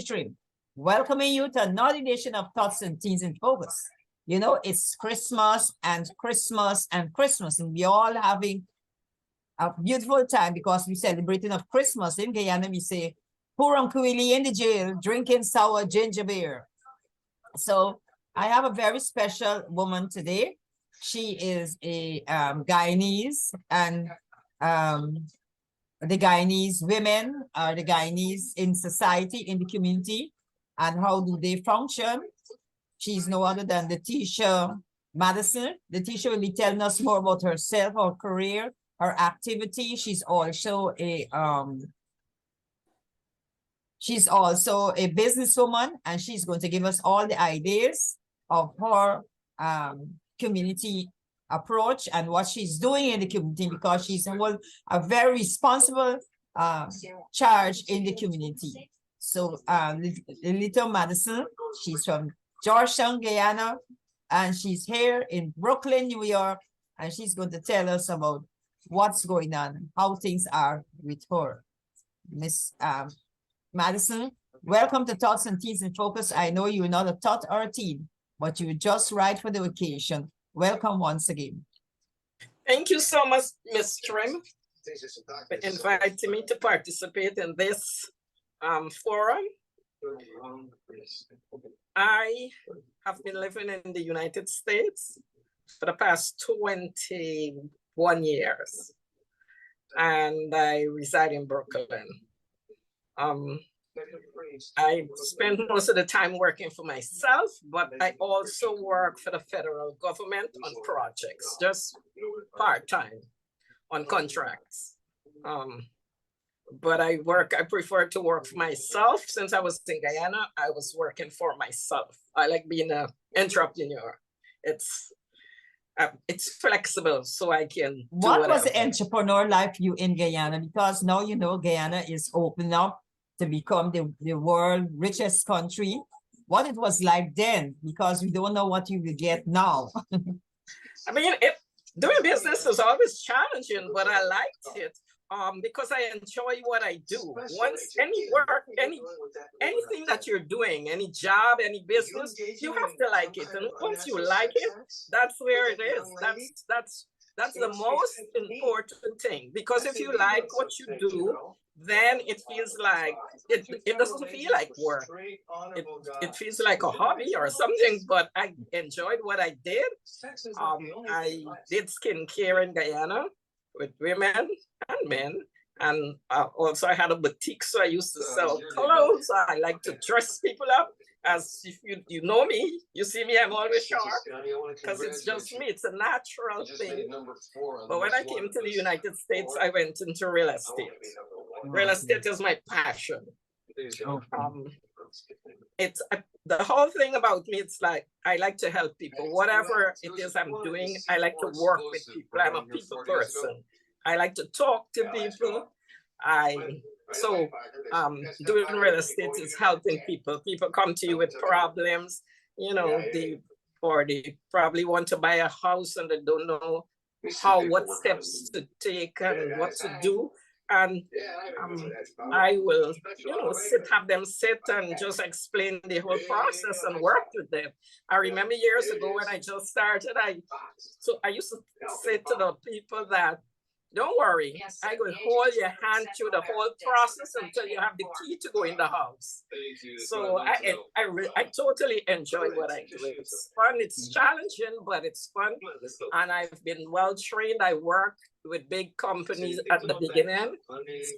Trim, welcoming you to another edition of Thoughts and Teens in Focus. You know, it's Christmas and Christmas and Christmas, and we all having a beautiful time because we're celebrating of Christmas. In Guyana, we say, Puram Kuili in the jail, drinking sour ginger beer. So I have a very special woman today. She is a Guyanese, and the Guyanese women are the Guyanese in society, in the community, and how do they function? She's no other than Letitia Maddison. Letitia will be telling us more about herself, her career, her activity. She's also a businesswoman, and she's going to give us all the ideas of her community approach and what she's doing in the community, because she's a very responsible charge in the community. So little Maddison, she's from Georgetown, Guyana, and she's here in Brooklyn, New York, and she's going to tell us about what's going on, how things are with her. Miss Maddison, welcome to Tots and Teens in Focus. I know you're not a tot or a teen, but you're just right for the occasion. Welcome once again. Thank you so much, Ms. Trim, for inviting me to participate in this forum. I have been living in the United States for the past 21 years, and I reside in Brooklyn. I spend most of the time working for myself, but I also work for the federal government on projects, just part-time on contracts. But I prefer to work for myself. Since I was in Guyana, I was working for myself. I like being an entrepreneur. It's flexible, so I can. What was the entrepreneur life you in Guyana? Because now you know Guyana is open up to become the world richest country. What it was like then, because we don't know what you will get now. I mean, doing business is always challenging, but I liked it because I enjoy what I do. Once any work, anything that you're doing, any job, any business, you have to like it. And once you like it, that's where it is. That's the most important thing, because if you like what you do, then it feels like it doesn't feel like work. It feels like a hobby or something, but I enjoyed what I did. I did skincare in Guyana with women and men. And also I had a boutique, so I used to sell clothes. I like to dress people up. As if you know me, you see me, I'm always sharp, because it's just me. It's a natural thing. But when I came to the United States, I went into real estate. Real estate is my passion. It's the whole thing about me. It's like I like to help people. Whatever it is I'm doing, I like to work with people. I'm a people person. I like to talk to people. Doing real estate is helping people. People come to you with problems, you know, they probably want to buy a house and they don't know what steps to take and what to do. And I will, have them sit and just explain the whole process and work with them. I remember years ago when I just started, I used to say to the people that, don't worry, I will hold your hand through the whole process until you have the key to go in the house. So I totally enjoy what I do. It's fun, it's challenging, but it's fun. And I've been well trained. I work with big companies at the beginning,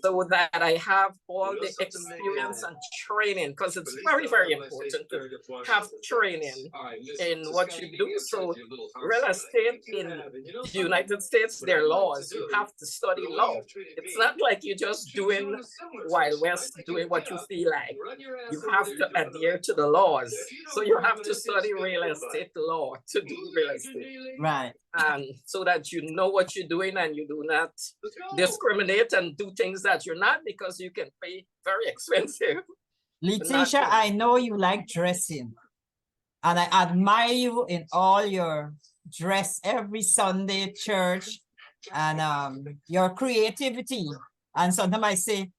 so that I have all the experience and training, because it's very, very important to have training in what you do. So real estate in the United States, there are laws. You have to study law. It's not like you're just doing Wild West, doing what you feel like. You have to adhere to the laws. So you have to study real estate law to do real estate. Right. And so that you know what you're doing and you do not discriminate and do things that you're not, because you can pay very expensive. Letitia, I know you like dressing, and I admire you in all your dress every Sunday at church and your creativity. And sometimes I say,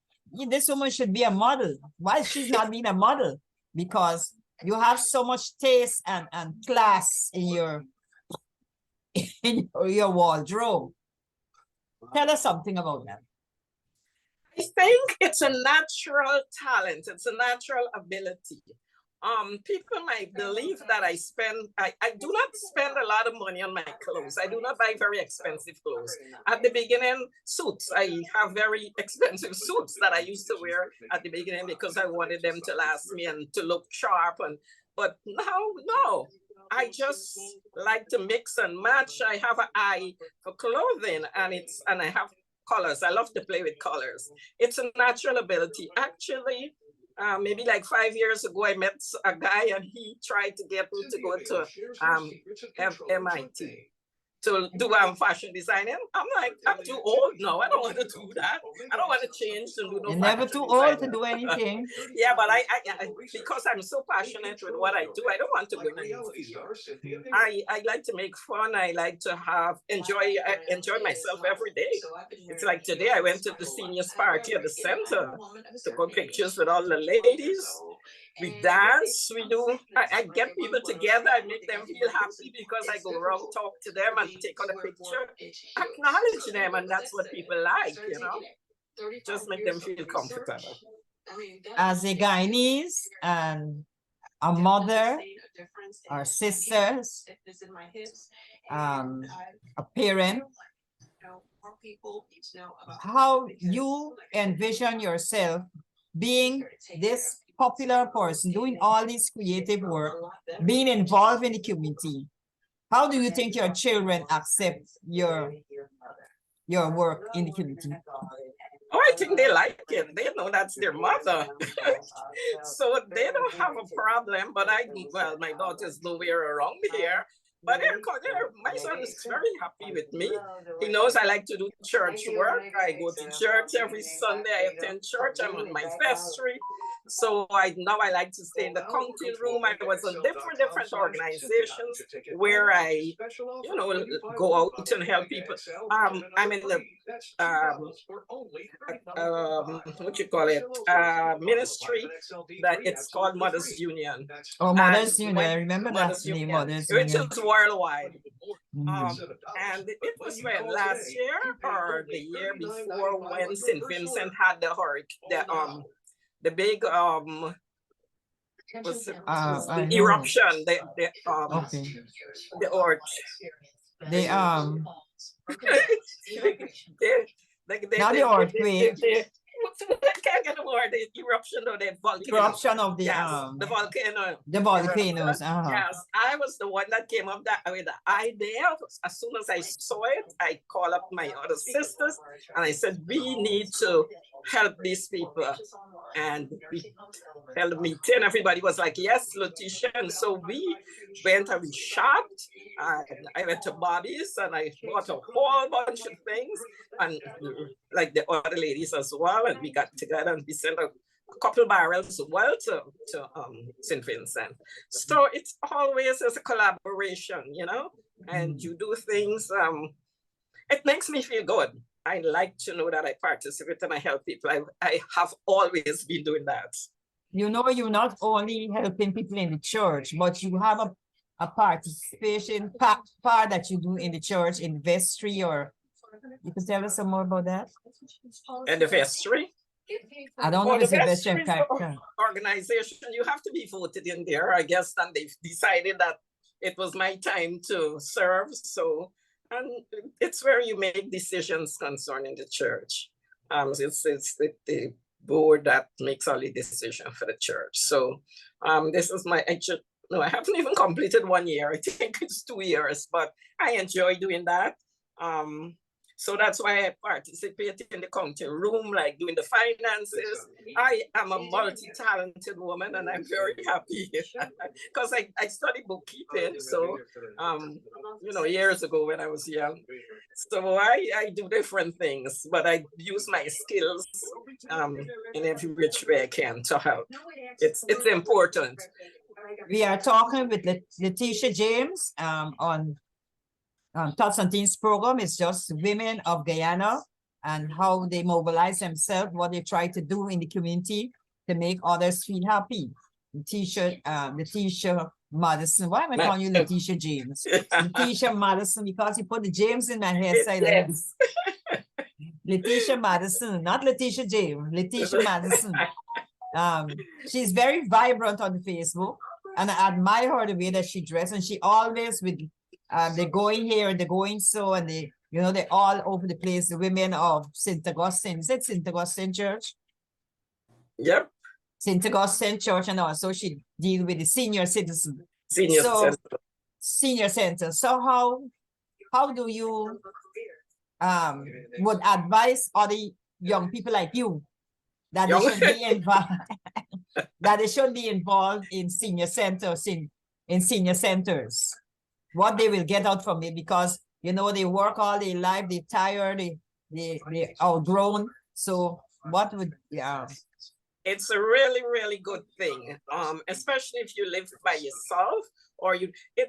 this woman should be a model. Why she's not being a model? Because you have so much taste and class in your wardrobe. Tell us something about that. I think it's a natural talent. It's a natural ability. People might believe that I do not spend a lot of money on my clothes. I do not buy very expensive clothes. At the beginning, suits. I have very expensive suits that I used to wear at the beginning because I wanted them to last me and to look sharp. But now, no. I just like to mix and match. I have an eye for clothing, and I have colors. I love to play with colors. It's a natural ability. Actually, maybe like 5 years ago, I met a guy and he tried to get me to go to MIT to do fashion designing. I'm like, I'm too old now. I don't want to do that. I don't want to change and do no. You're never too old to do anything. Yeah, but I because I'm so passionate with what I do, I don't want to go in. I like to make fun. I like to enjoy myself every day. It's like today I went to the seniors party at the center, took pictures with all the ladies. We dance, I get people together, I make them feel happy because I go around, talk to them and take on a picture, acknowledge them, and that's what people like, just make them feel comfortable. As a Guyanese and a mother, our sisters, a parent, how you envision yourself being this popular person, doing all this creative work, being involved in the community. How do you think your children accept your work in the community? Oh, I think they like it. They know that's their mother. So they don't have a problem, but my daughter's nowhere around here. But my son is very happy with me. He knows I like to do church work. I go to church every Sunday. I attend church. I'm on my vestry. So now I like to stay in the county room. I was in different organizations where I, go out and help people. I'm in the what you call it, ministry that it's called Mothers Union. Oh, Mothers Union. I remember that name, Mothers Union. Which is worldwide. And it was last year or the year before when St. Vincent had the hurricane, the big the eruption, the not the earthquake. I can't get the word. The eruption of the volcano. Eruption of the volcano. The volcanoes. Yes, I was the one that came up with the idea. As soon as I saw it, I called up my other sisters and I said, we need to help these people. And we held a meeting. Everybody was like, yes, Letitia. And so we went and we shopped. And I went to Bobby's and I bought a whole bunch of things. And like the other ladies as well. And we got together and we sent a couple barrels as well to St. Vincent. So it's always as a collaboration, and you do things. It makes me feel good. I like to know that I participate and I help people. I have always been doing that. You're not only helping people in the church, but you have a participation part that you do in the church, in vestry, or you can tell us some more about that? And the vestry? I don't know if it's a vestry organization. You have to be voted in there, I guess, and they've decided that it was my time to serve. So, and it's where you make decisions concerning the church. It's the board that makes all the decision for the church. So, this is I haven't even completed 1 year. I think it's 2 years, but I enjoy doing that. So that's why I participate in the counting room, like doing the finances. I am a multi-talented woman and I'm very happy because I studied bookkeeping. So, years ago when I was young. So I do different things, but I use my skills in every which way I can to help. It's important. We are talking with Letitia James on Tots and Teens program. It's just women of Guyana, and how they mobilize themselves, what they try to do in the community to make others feel happy. Letitia Maddison. Why am I calling you Letitia James? Letitia Maddison, because you put the James in my hairstyle. Yes. Letitia Maddison, not Letitia James, Letitia Maddison. She's very vibrant on Facebook, and I admire her the way that she dresses, and she always with they're going here and they're going so, and they, you know, they're all over the place. The women of St. Augustine, is it St. Augustine Church? Yep. St. Augustine Church, and also she deal with the senior citizens. Senior center. So how do you would advise other young people like you that they should be involved that they should be involved in senior centers, in senior centers, what they will get out from it, because you know they work all their life, they tired, they outgrown. So what would it's a really, really good thing, especially if you live by yourself, or even if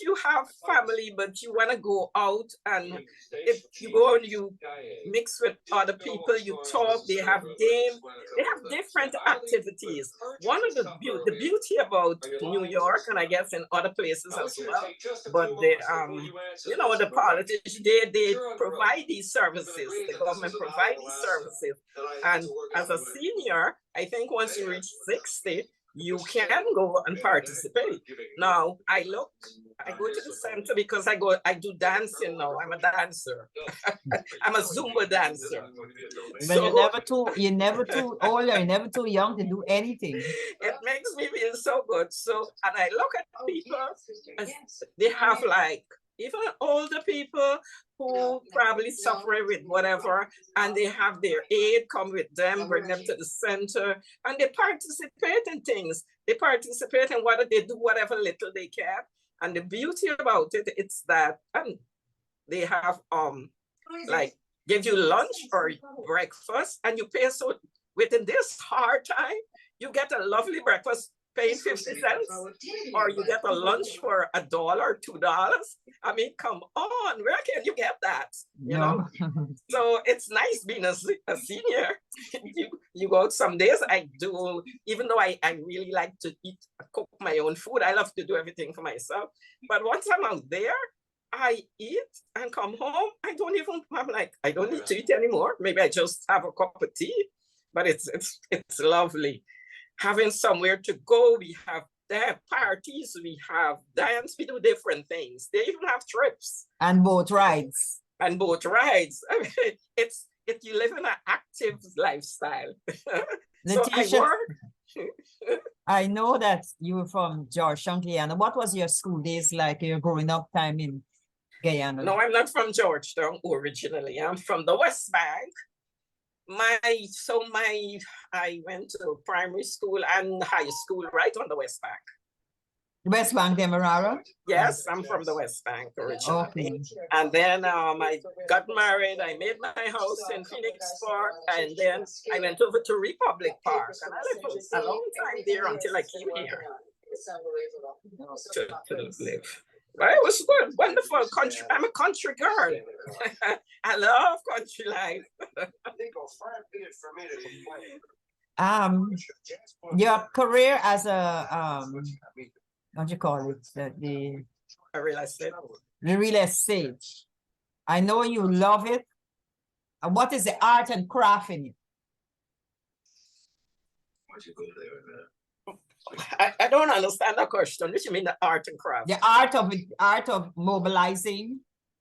you have family, but you want to go out, and if you go and you mix with other people, you talk, they have games, they have different activities. One of the beauty about New York, and I guess in other places as well, but they, you know, the politicians, they provide these services, the government provide these services. And as a senior, I think once you reach 60, you can go and participate. Now, I go to the center because I do dancing now. I'm a dancer. I'm a Zumba dancer. But so, you're never too old, you're never too young to do anything. It makes me feel so good. So, and I look at people, they have like, even older people who probably suffer with whatever, and they have their aid come with them, bring them to the center, and they participate in things. They participate in what they do, whatever little they can. And the beauty about it, it's that they have like give you lunch or breakfast, and you pay. So within this hard time, you get a lovely breakfast paying 50 cents, or you get a lunch for $1 or $2. I mean, come on, where can you get that? You know? So it's nice being a senior. You go out some days, I do, even though I really like to cook my own food, I love to do everything for myself. But once I'm out there, I eat and come home. I'm like, I don't need to eat anymore. Maybe I just have a cup of tea, but it's lovely. Having somewhere to go, we have parties, we have dance, we do different things. They even have trips. And boat rides. I mean, you live in an active lifestyle. Letitia, I know that you were from Georgetown, Guyana. What was your school days like, your growing up time in Guyana? No, I'm not from Georgetown originally. I'm from the West Bank. I went to primary school and high school right on the West Bank. West Bank, Demerara? Yes, I'm from the West Bank originally. Okay. And then I got married. I made my house in Phoenix Park, and then I went over to Republic Park, and I lived a long time there until I came here to live. But it was good, wonderful country. I'm a country girl. I love country life. Your career as a what do you call it? The real estate. The real estate. I know you love it. And what is the art and craft in it? I don't understand the question. What do you mean the art and craft? The art of mobilizing,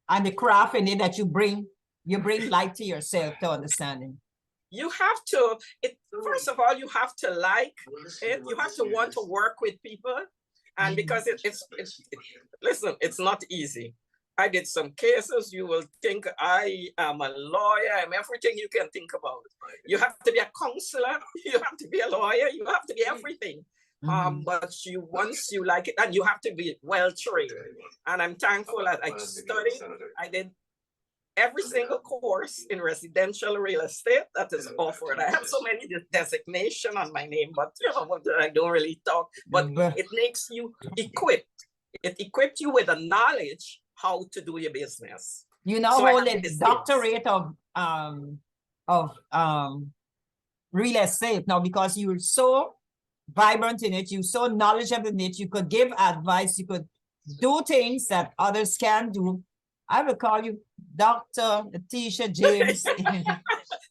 and the craft in it that you bring light to yourself to understanding. You have to, first of all, you have to like it. You have to want to work with people. And because listen, it's not easy. I did some cases, you will think I am a lawyer, I'm everything you can think about. You have to be a counselor, you have to be a lawyer, you have to be everything. But once you like it, and you have to be well trained. And I'm thankful that I studied, I did every single course in residential real estate that is offered. I have so many designations on my name, but you know, I don't really talk, but it makes you equipped. It equipped you with the knowledge how to do your business. You now So I hold have a this doctorate of real estate now because you're so vibrant in it, you're so knowledgeable in it, you could give advice, you could do things that others can do. I will call you Dr. Letitia James,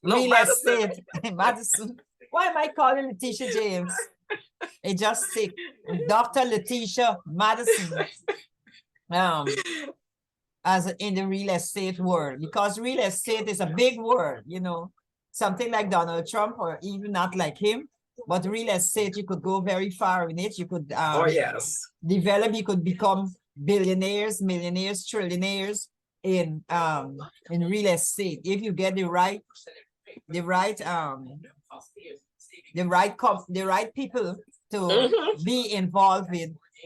No, real Maddison. estate in Maddison. Why am I calling Letitia James? It just sick. Dr. Letitia Maddison. As in the real estate world, because real estate is a big word, you know, something like Donald Trump or even not like him, but real estate, you could go very far in it. You could Oh, yes. develop, you could become billionaires, millionaires, trillionaires in real estate if you get the right people to Mhm. be involved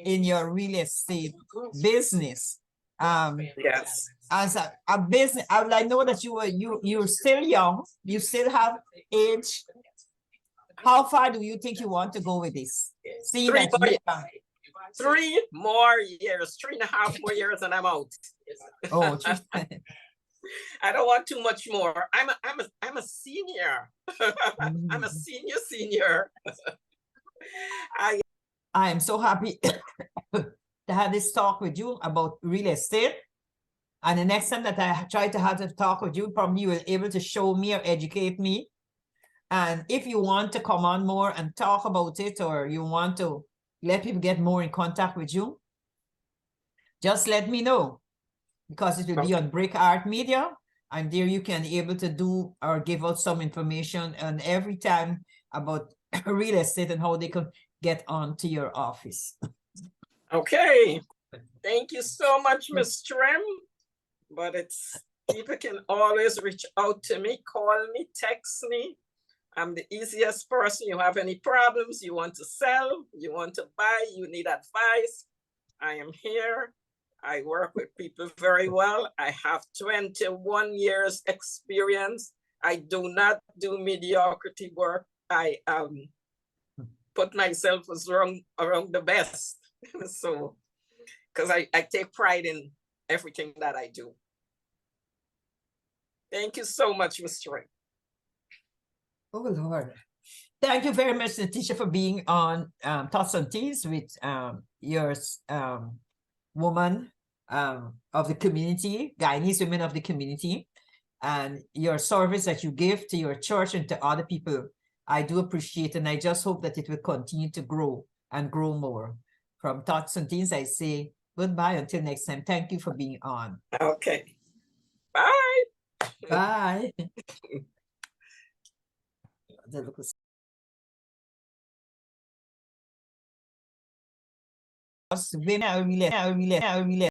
in your real estate business. Yes. As a business, I know that you're still young, you still have age. How far do you think you want to go with this? See that you 3 more years, 3.5 more years, and I'm out. oh I don't want too much more. I'm a senior. I'm a senior. I am so happy to have this talk with you about real estate. And the next time that I try to have a talk with you, probably you will be able to show me or educate me. And if you want to come on more and talk about it, or you want to let people get more in contact with you, just let me know, because it will be on Brick Art Media. And there you can be able to do or give out some information and every time about real estate and how they can get onto your office. Okay. Thank you so much, Ms. Trim. But people can always reach out to me, call me, text me. I'm the easiest person. You have any problems, you want to sell, you want to buy, you need advice, I am here. I work with people very well. I have 21 years experience. I do not do mediocrity work. I put myself as around the best. So, because I take pride in everything that I do. Thank you so much, Mr. Ray. Oh, Lord. Thank you very much, Letitia, for being on Tots and Teas with your woman of the community, Guyanese women of the community, and your service that you give to your church and to other people. I do appreciate, and I just hope that it will continue to grow and grow more. From Tots and Teas, I say goodbye until next time. Thank you for being on. Okay. Bye. Bye. Women are really